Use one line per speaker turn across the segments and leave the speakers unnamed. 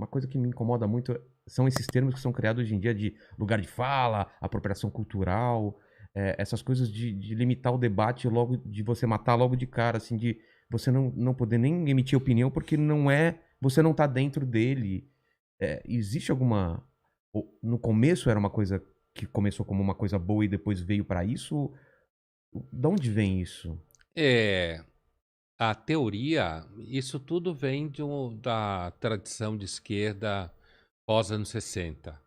uma coisa que me incomoda muito são esses termos que são criados hoje em dia de lugar de fala, apropriação cultural, essas coisas de limitar o debate logo, de você matar logo de cara, assim, de você não poder nem emitir opinião porque você não tá dentro dele. Existe alguma... No começo era uma coisa que começou como uma coisa boa e depois veio pra isso? De onde vem isso?
É, a teoria, isso tudo vem da tradição de esquerda pós-anos 60,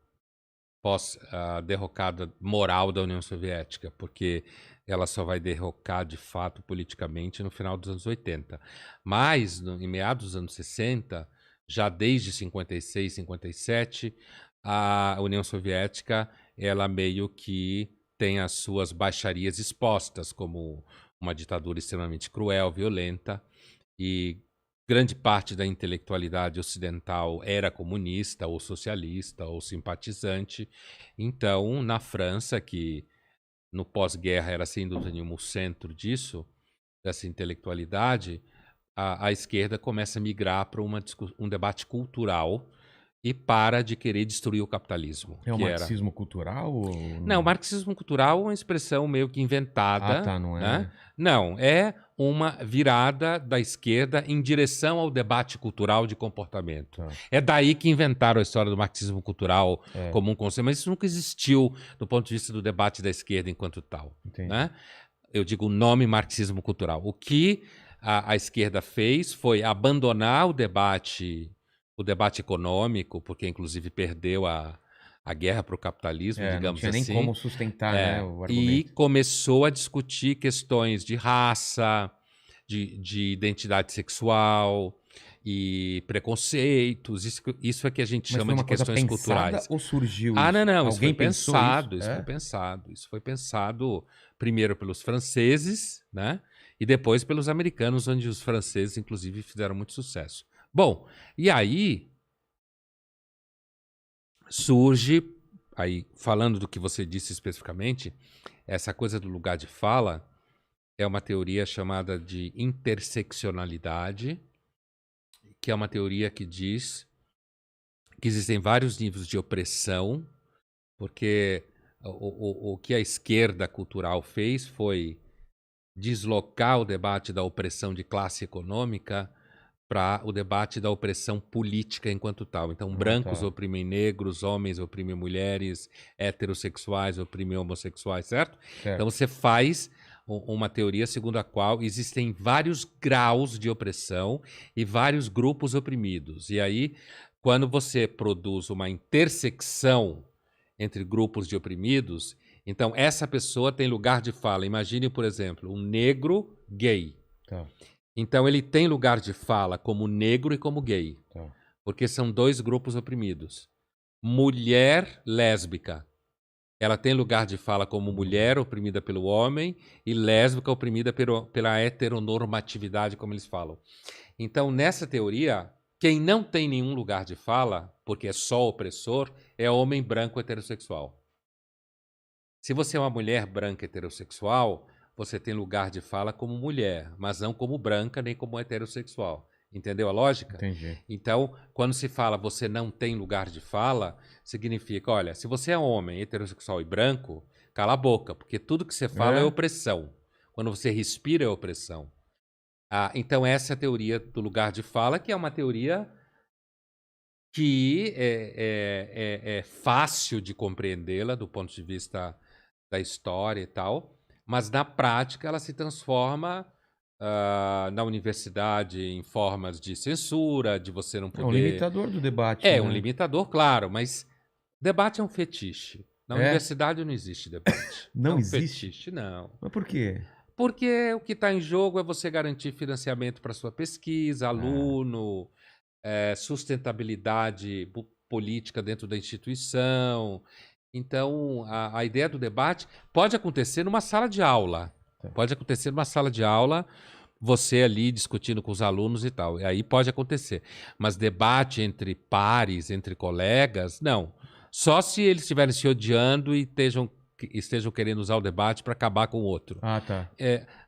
pós a derrocada moral da União Soviética, porque ela só vai derrocar de fato politicamente no final dos anos 80. Mas, em meados dos anos 60, já desde 56, 57, a União Soviética, ela meio que tem as suas baixarias expostas, como uma ditadura extremamente cruel, violenta, e grande parte da intelectualidade ocidental era comunista ou socialista ou simpatizante. Então, na França, que no pós-guerra era sem dúvida nenhuma o centro disso, dessa intelectualidade, a esquerda começa a migrar para um debate cultural e para de querer destruir o capitalismo,
É o
que era...
marxismo cultural ou
Não,
não?
marxismo cultural é uma expressão meio que
Ah,
inventada,
tá, não
né?
é...
Não, é uma virada da esquerda em direção ao debate cultural de comportamento.
Tá,
É daí que inventaram a história do marxismo cultural
é,
como um conceito, mas isso nunca existiu do ponto de vista do debate da esquerda enquanto tal,
entendi.
né? Eu digo o nome marxismo cultural. O que a esquerda fez foi abandonar o debate econômico, porque inclusive perdeu a guerra para o capitalismo,
Não
digamos
tinha nem
assim,
como sustentar, né, o
e
argumento.
começou a discutir questões de raça, de identidade sexual e preconceitos. Isso é que a gente
Mas foi
chama de
uma coisa
questões
pensada
culturais.
ou surgiu
Ah, não,
isso?
não, isso foi
Alguém pensou isso?
pensado, isso foi
É?
pensado. Isso foi pensado primeiro pelos franceses, né? E depois pelos americanos, onde os franceses, inclusive, fizeram muito sucesso. Bom, e aí surge, aí falando do que você disse especificamente, essa coisa do lugar de fala é uma teoria chamada de interseccionalidade, que é uma teoria que diz que existem vários níveis de opressão, porque o que a esquerda cultural fez foi deslocar o debate da opressão de classe econômica para o debate da opressão política enquanto tal. Então,
Ah,
brancos
tá.
oprimem negros, homens oprimem mulheres, heterossexuais oprimem homossexuais, certo? Então,
Certo.
você faz uma teoria segundo a qual existem vários graus de opressão e vários grupos oprimidos. E aí, quando você produz uma intersecção entre grupos de oprimidos, então essa pessoa tem lugar de fala. Imagine, por exemplo, um negro gay.
Tá,
Então ele tem lugar de fala como negro e como gay,
tá.
porque são dois grupos oprimidos. Mulher lésbica, ela tem lugar de fala como mulher oprimida pelo homem e lésbica oprimida pela heteronormatividade, como eles falam. Então, nessa teoria, quem não tem nenhum lugar de fala, porque é só opressor, é homem branco heterossexual. Se você é uma mulher branca heterossexual, você tem lugar de fala como mulher, mas não como branca nem como heterossexual. Entendeu a lógica?
Entendi.
Então, quando se fala você não tem lugar de fala, significa, olha, se você é homem, heterossexual e branco, cala a boca, porque tudo que você fala é
É?
opressão. Quando você respira é opressão. Então, essa é a teoria do lugar de fala, que é uma teoria que é fácil de compreendê-la do ponto de vista da história e tal, mas na prática ela se transforma na universidade em formas de censura, de você não
É um
poder...
limitador do debate,
É um
né?
limitador, claro, mas debate é um fetiche. Na
É?
universidade não existe debate. É
Não
um
existe?
fetiche, não.
Mas por quê?
Porque o que está em jogo é você garantir financiamento para sua pesquisa,
Ah,
aluno, sustentabilidade política dentro da instituição. Então, a ideia do debate pode acontecer numa sala de aula.
tá.
Pode acontecer numa sala de aula, você ali discutindo com os alunos e tal. E aí pode acontecer. Mas debate entre pares, entre colegas, não. Só se eles estiverem se odiando e estejam querendo usar o debate para acabar com o outro.
Ah, tá.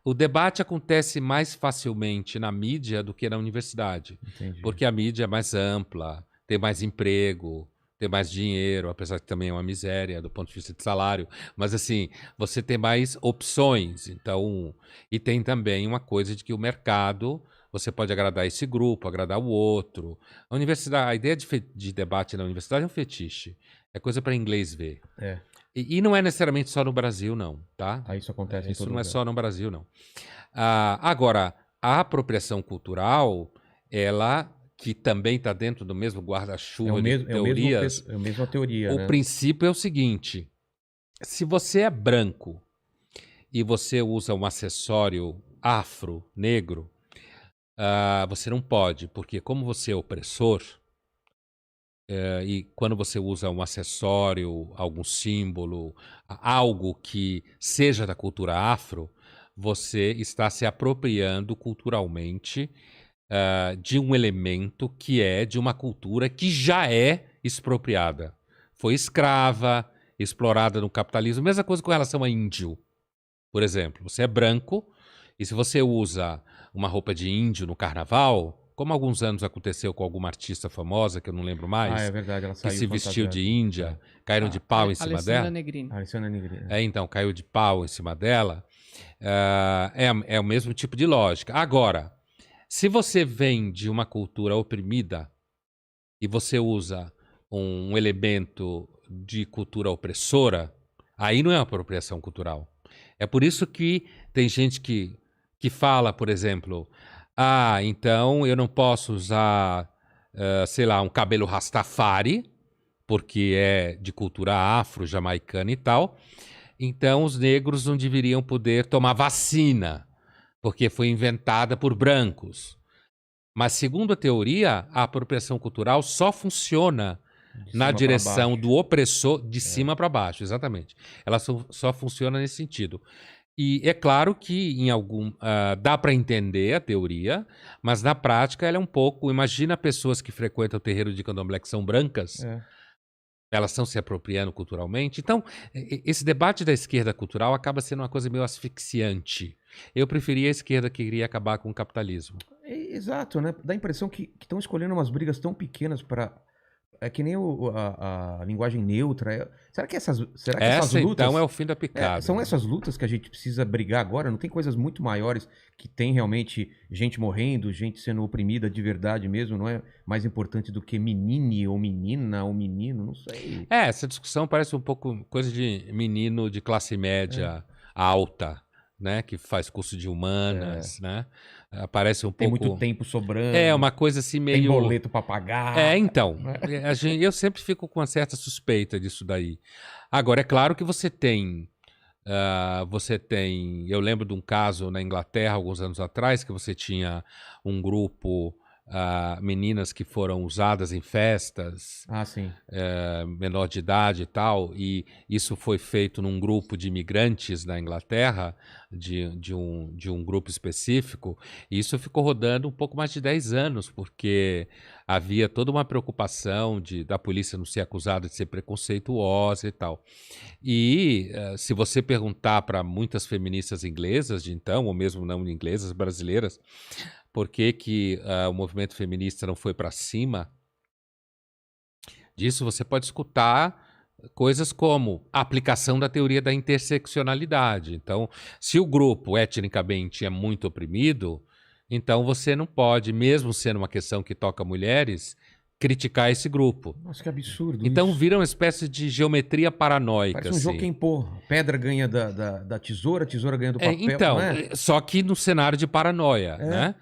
O debate acontece mais facilmente na mídia do que na universidade,
Entendi.
porque a mídia é mais ampla, ter mais emprego, ter mais dinheiro, apesar que também é uma miséria do ponto de vista de salário, mas assim, você tem mais opções, então, e tem também uma coisa de que o mercado, você pode agradar esse grupo, agradar o outro. A universidade, a ideia de debate na universidade é um fetiche, é coisa para inglês ver.
É.
E não é necessariamente só no Brasil, não, tá?
Aí isso acontece em
Isso
todo
não é
lugar.
só no Brasil, não. Agora, a apropriação cultural, ela, que também está dentro do mesmo guarda-chuva de teorias,
É a mesma teoria,
o
né?
princípio é o seguinte: se você é branco e você usa um acessório afro, negro, você não pode, porque como você é opressor, e quando você usa um acessório, algum símbolo, algo que seja da cultura afro, você está se apropriando culturalmente de um elemento que é de uma cultura que já é expropriada. Foi escrava, explorada no capitalismo. Mesma coisa com relação a índio, por exemplo. Você é branco e se você usa uma roupa de índio no carnaval, como alguns anos aconteceu com alguma artista famosa, que eu não lembro
Ah, é
mais,
verdade, ela
que
saiu
se vestiu de
fantasiada.
índia, caíram de pau em cima
Alessandra
dela.
Negrini.
Alessandra Negrini.
Então, caiu de pau em cima dela. É o mesmo tipo de lógica. Agora, se você vem de uma cultura oprimida e você usa um elemento de cultura opressora, aí não é uma apropriação cultural. É por isso que tem gente que fala, por exemplo, então eu não posso usar, sei lá, um cabelo rastafari, porque é de cultura afro-jamaicana e tal. Então os negros não deveriam poder tomar vacina, porque foi inventada por brancos. Mas, segundo a teoria, a apropriação cultural só funciona
De
na
cima pra
direção
baixo.
do opressor, de cima para baixo, exatamente. Ela só funciona nesse sentido. E é claro que dá para entender a teoria, mas na prática ela é um pouco. Imagina pessoas que frequentam o terreiro de candomblé que são brancas,
É.
elas estão se apropriando culturalmente. Então, esse debate da esquerda cultural acaba sendo uma coisa meio asfixiante. Eu preferia a esquerda que queria acabar com o capitalismo.
Exato, né? Dá a impressão que estão escolhendo umas brigas tão pequenas para. É que nem a linguagem neutra. Será que essas
Essa,
lutas.
então, é o fim da picada.
São essas lutas que a gente precisa brigar agora? Não tem coisas muito maiores que tem realmente gente morrendo, gente sendo oprimida de verdade mesmo? Não é mais importante do que menine ou menina ou menino? Não sei.
Essa discussão parece um pouco coisa de menino de classe média alta, né? Que faz curso de humanas, né? Parece um
Tem
pouco...
muito tempo sobrando.
É uma coisa assim meio...
Tem boleto pra pagar.
Então. Eu sempre fico com uma certa suspeita disso daí. Agora, é claro que você tem... Eu lembro de um caso na Inglaterra, alguns anos atrás, que você tinha um grupo, meninas que foram usadas em festas,
Ah, sim.
menor de idade e tal, e isso foi feito num grupo de imigrantes na Inglaterra, de um grupo específico, e isso ficou rodando um pouco mais de 10 anos, porque havia toda uma preocupação da polícia não ser acusada de ser preconceituosa e tal. E se você perguntar para muitas feministas inglesas de então, ou mesmo não inglesas, brasileiras, por que o movimento feminista não foi para cima disso, você pode escutar coisas como a aplicação da teoria da interseccionalidade. Então, se o grupo etnicamente é muito oprimido, então você não pode, mesmo sendo uma questão que toca mulheres, criticar esse grupo.
Nossa, que absurdo
Então
isso.
vira uma espécie de geometria paranoica.
Parece um jogo
assim.
quem pô. Pedra ganha da tesoura, a tesoura ganha do papel.
Então,
não é?
só que no cenário de paranoia, né?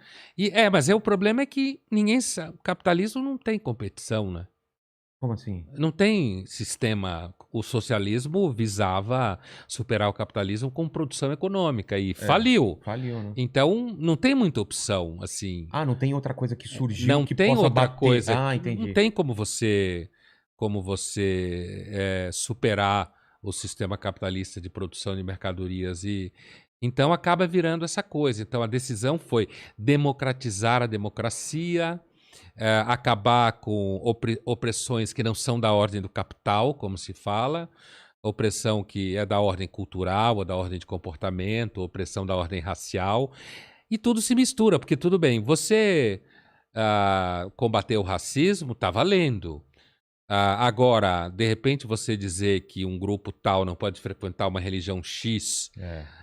Mas o problema é que ninguém sabe. O capitalismo não tem competição, né?
Como assim?
Não tem sistema. O socialismo visava superar o capitalismo com produção econômica e faliu.
Faliu, né?
Então, não tem muita opção, assim.
Ah, não tem outra coisa que surgiu
Não
que
tem
possa
outra
bater.
coisa.
Ah, entendi.
Não tem como você superar o sistema capitalista de produção de mercadorias então acaba virando essa coisa. Então a decisão foi democratizar a democracia, acabar com opressões que não são da ordem do capital, como se fala, opressão que é da ordem cultural, ou da ordem de comportamento, opressão da ordem racial, e tudo se mistura, porque tudo bem, você combater o racismo, está valendo. Agora, de repente você dizer que um grupo tal não pode frequentar uma religião X,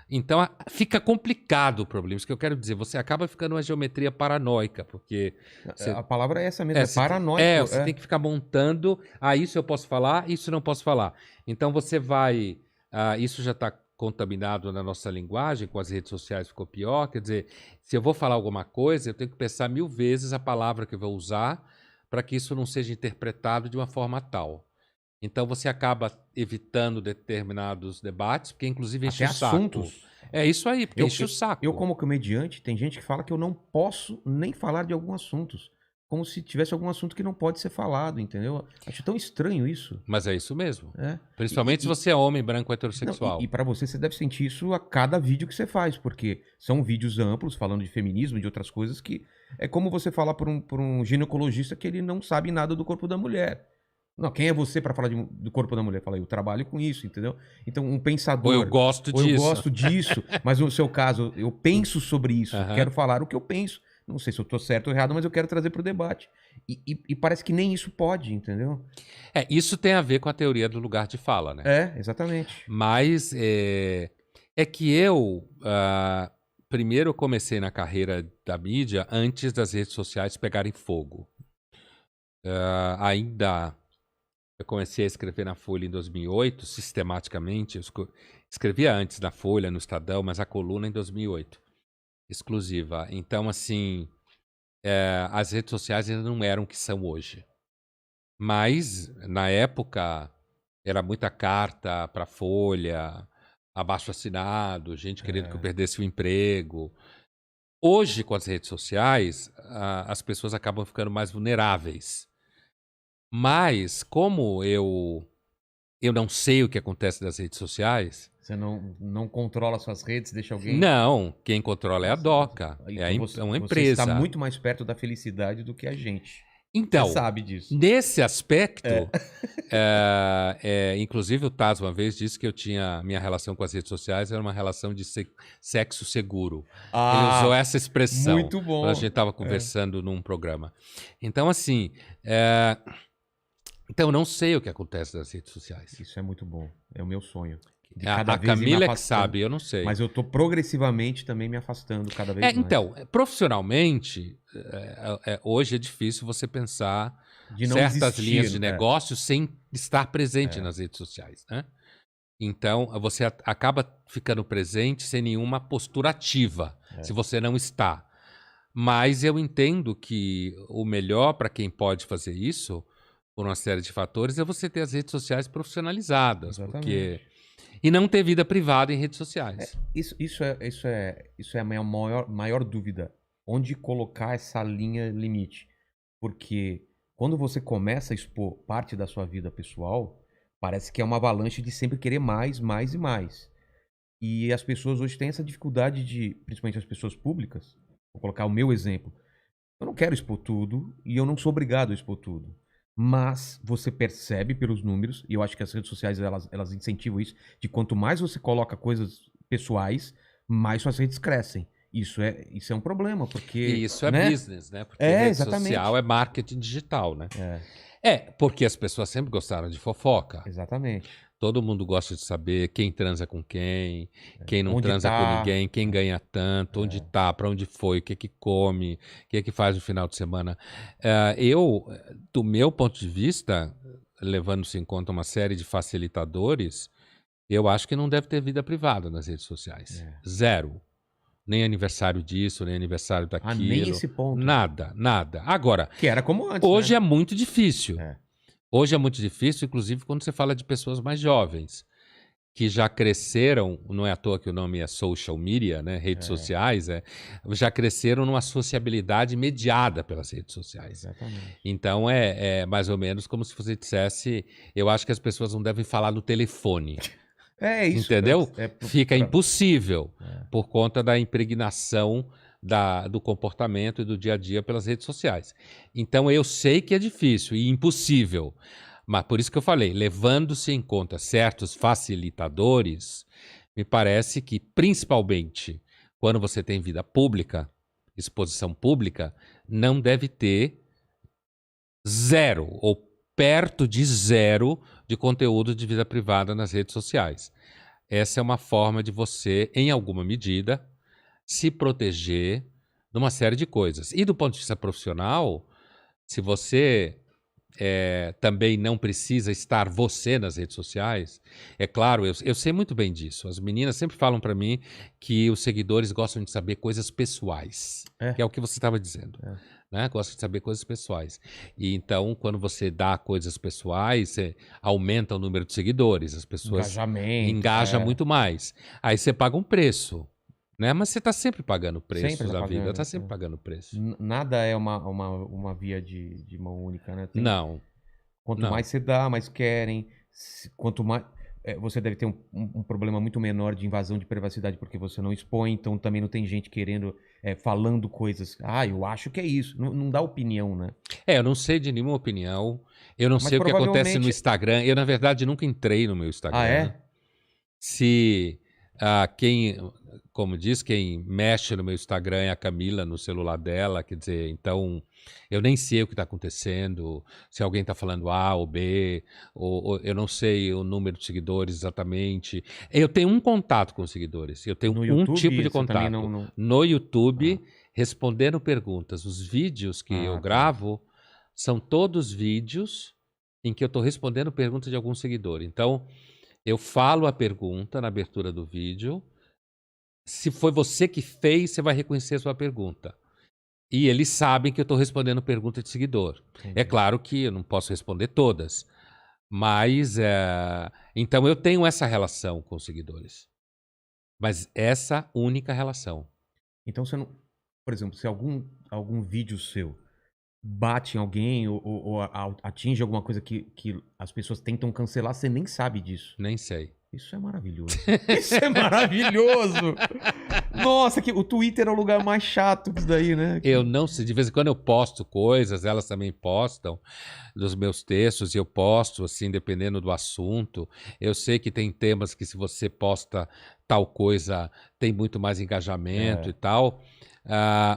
então fica complicado o problema. Isso que eu quero dizer, você acaba ficando uma geometria paranoica, porque...
A palavra é essa mesmo, é paranoico.
Você tem que ficar montando, isso eu posso falar, isso eu não posso falar. Então você vai... isso já está contaminado na nossa linguagem, com as redes sociais ficou pior, quer dizer, se eu vou falar alguma coisa, eu tenho que pensar 1000 vezes a palavra que eu vou usar para que isso não seja interpretado de uma forma tal. Então você acaba evitando determinados debates, porque inclusive enche
Até
o saco.
assuntos.
É isso aí, porque enche o saco.
Eu, como comediante, tem gente que fala que eu não posso nem falar de alguns assuntos. Como se tivesse algum assunto que não pode ser falado, entendeu? Acho tão estranho isso.
Mas é isso mesmo.
É.
Principalmente se você é homem, branco, heterossexual.
Não, e pra você deve sentir isso a cada vídeo que você faz, porque são vídeos amplos, falando de feminismo, de outras coisas, que é como você falar por um ginecologista que ele não sabe nada do corpo da mulher. Não, quem é você pra falar do corpo da mulher? Fala, eu trabalho com isso, entendeu? Então, um pensador...
Ou eu gosto disso.
Eu gosto disso, mas no seu caso, eu penso sobre isso, quero falar o que eu penso. Não sei se eu tô certo ou errado, mas eu quero trazer pro debate. E parece que nem isso pode, entendeu?
Isso tem a ver com a teoria do lugar de fala, né?
Exatamente.
Mas é que eu... primeiro eu comecei na carreira da mídia antes das redes sociais pegarem fogo. Eu comecei a escrever na Folha em 2008, sistematicamente. Eu escrevia antes na Folha, no Estadão, mas a coluna em 2008, exclusiva. Então, assim, as redes sociais ainda não eram o que são hoje. Mas, na época, era muita carta para a Folha, abaixo-assinado, gente querendo que eu perdesse o emprego. Hoje, com as redes sociais, as pessoas acabam ficando mais vulneráveis. Mas, como eu não sei o que acontece nas redes sociais...
Você não controla suas redes, deixa alguém...
Não, quem controla é a DOCA,
então
é uma empresa.
Você está muito mais perto da felicidade do que a gente.
Então,
você sabe disso.
Nesse aspecto, inclusive o Taz uma vez disse que minha relação com as redes sociais era uma relação de sexo seguro. Ele usou essa expressão.
Muito bom.
Quando a gente estava conversando num programa. Então, assim... Então, eu não sei o que acontece nas redes sociais.
Isso é muito bom. É o meu sonho.
A Camila é que sabe, eu não sei.
Mas eu tô progressivamente também me afastando cada vez mais.
Então, profissionalmente, hoje é difícil você pensar certas linhas de negócio sem estar presente nas redes sociais, né? Então, você acaba ficando presente sem nenhuma postura ativa, se você não está. Mas eu entendo que o melhor para quem pode fazer isso, por uma série de fatores, é você ter as redes sociais profissionalizadas.
Exatamente.
E não ter vida privada em redes sociais.
Isso é a minha maior dúvida. Onde colocar essa linha limite? Porque quando você começa a expor parte da sua vida pessoal, parece que é uma avalanche de sempre querer mais, mais e mais. E as pessoas hoje têm essa dificuldade de, principalmente as pessoas públicas, vou colocar o meu exemplo. Eu não quero expor tudo e eu não sou obrigado a expor tudo. Mas você percebe pelos números, e eu acho que as redes sociais elas incentivam isso, de quanto mais você coloca coisas pessoais, mais suas redes crescem. Isso é um problema, porque...
E isso é business, né? Porque rede social é marketing digital, né? Porque as pessoas sempre gostaram de fofoca.
Exatamente.
Todo mundo gosta de saber quem transa com quem não transa com ninguém, quem ganha tanto, onde tá, para onde foi, o que come, o que faz no final de semana. Do meu ponto de vista, levando-se em conta uma série de facilitadores, eu acho que não deve ter vida privada nas redes sociais. Zero. Nem aniversário disso, nem aniversário daquilo.
Nem esse ponto.
Nada. Agora,
que era como antes,
hoje é muito difícil. Hoje é muito difícil, inclusive, quando você fala de pessoas mais jovens, que já cresceram, não é à toa que o nome é social media, né? Redes sociais, já cresceram numa sociabilidade mediada pelas redes sociais.
Exatamente.
Então, é mais ou menos como se você dissesse, eu acho que as pessoas não devem falar no telefone.
Isso.
Entendeu? Fica impossível por conta da impregnação do comportamento e do dia a dia pelas redes sociais. Então, eu sei que é difícil e impossível, mas por isso que eu falei, levando-se em conta certos facilitadores, me parece que, principalmente, quando você tem vida pública, exposição pública, não deve ter zero ou perto de zero de conteúdo de vida privada nas redes sociais. Essa é uma forma de você, em alguma medida, se proteger de uma série de coisas. E do ponto de vista profissional, se você também não precisa estar você nas redes sociais, é claro, eu sei muito bem disso. As meninas sempre falam para mim que os seguidores gostam de saber coisas pessoais, que é o que você estava dizendo. Né? Gosta de saber coisas pessoais. E então, quando você dá coisas pessoais, você aumenta o número de seguidores, as pessoas engajam muito mais. Aí você paga um preço, né? Mas você está sempre pagando o preço da vida, está sempre pagando o preço.
Nada é uma via de mão única, né?
Não.
Quanto mais você dá, mais querem. Quanto mais... você deve ter um problema muito menor de invasão de privacidade porque você não expõe, então também não tem gente querendo, falando coisas. Ah, eu acho que é isso. Não dá opinião, né?
Eu não sei de nenhuma opinião. Eu não sei o que acontece no Instagram. Eu, na verdade, nunca entrei no meu Instagram.
Ah, é?
Se como diz, quem mexe no meu Instagram é a Camila, no celular dela, quer dizer, então eu nem sei o que está acontecendo, se alguém está falando A ou B, ou eu não sei o número de seguidores exatamente. Eu tenho um contato com os seguidores, eu tenho um tipo de contato. No YouTube, respondendo perguntas. Os vídeos que eu gravo são todos vídeos em que eu estou respondendo perguntas de algum seguidor. Então, eu falo a pergunta na abertura do vídeo. Se foi você que fez, você vai reconhecer a sua pergunta. E eles sabem que eu estou respondendo pergunta de seguidor. Entendi. É claro que eu não posso responder todas. Mas, então eu tenho essa relação com os seguidores. Mas essa única relação.
Então você não... Por exemplo, se algum vídeo seu bate em alguém ou atinge alguma coisa que as pessoas tentam cancelar, você nem sabe disso.
Nem sei.
Isso é maravilhoso. Isso é maravilhoso. Nossa, o Twitter é o lugar mais chato disso daí, né?
Eu não sei. De vez em quando eu posto coisas, elas também postam dos meus textos, e eu posto, assim, dependendo do assunto. Eu sei que tem temas que se você posta tal coisa, tem muito mais engajamento e tal.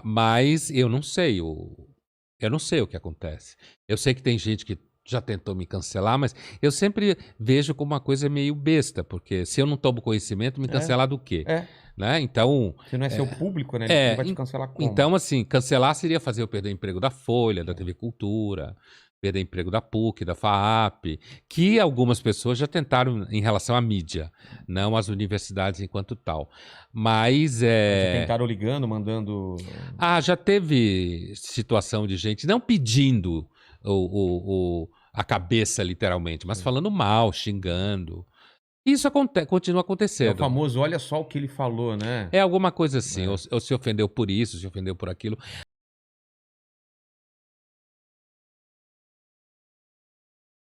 Mas eu não sei. Eu não sei o que acontece. Eu sei que tem gente que já tentou me cancelar, mas eu sempre vejo como uma coisa meio besta, porque se eu não tomo conhecimento, me cancelar do quê? Né? Então...
Você não é seu público, né? Ele vai te cancelar como?
Então, assim, cancelar seria fazer eu perder o emprego da Folha, da TV Cultura, perder emprego da PUC, da FAAP, que algumas pessoas já tentaram em relação à mídia, não às universidades enquanto tal. Mas
já tentaram ligando, mandando...
já teve situação de gente não pedindo a cabeça, literalmente, mas falando mal, xingando. Isso continua acontecendo.
É o famoso, olha só o que ele falou, né?
É alguma coisa assim, ou se ofendeu por isso, se ofendeu por aquilo.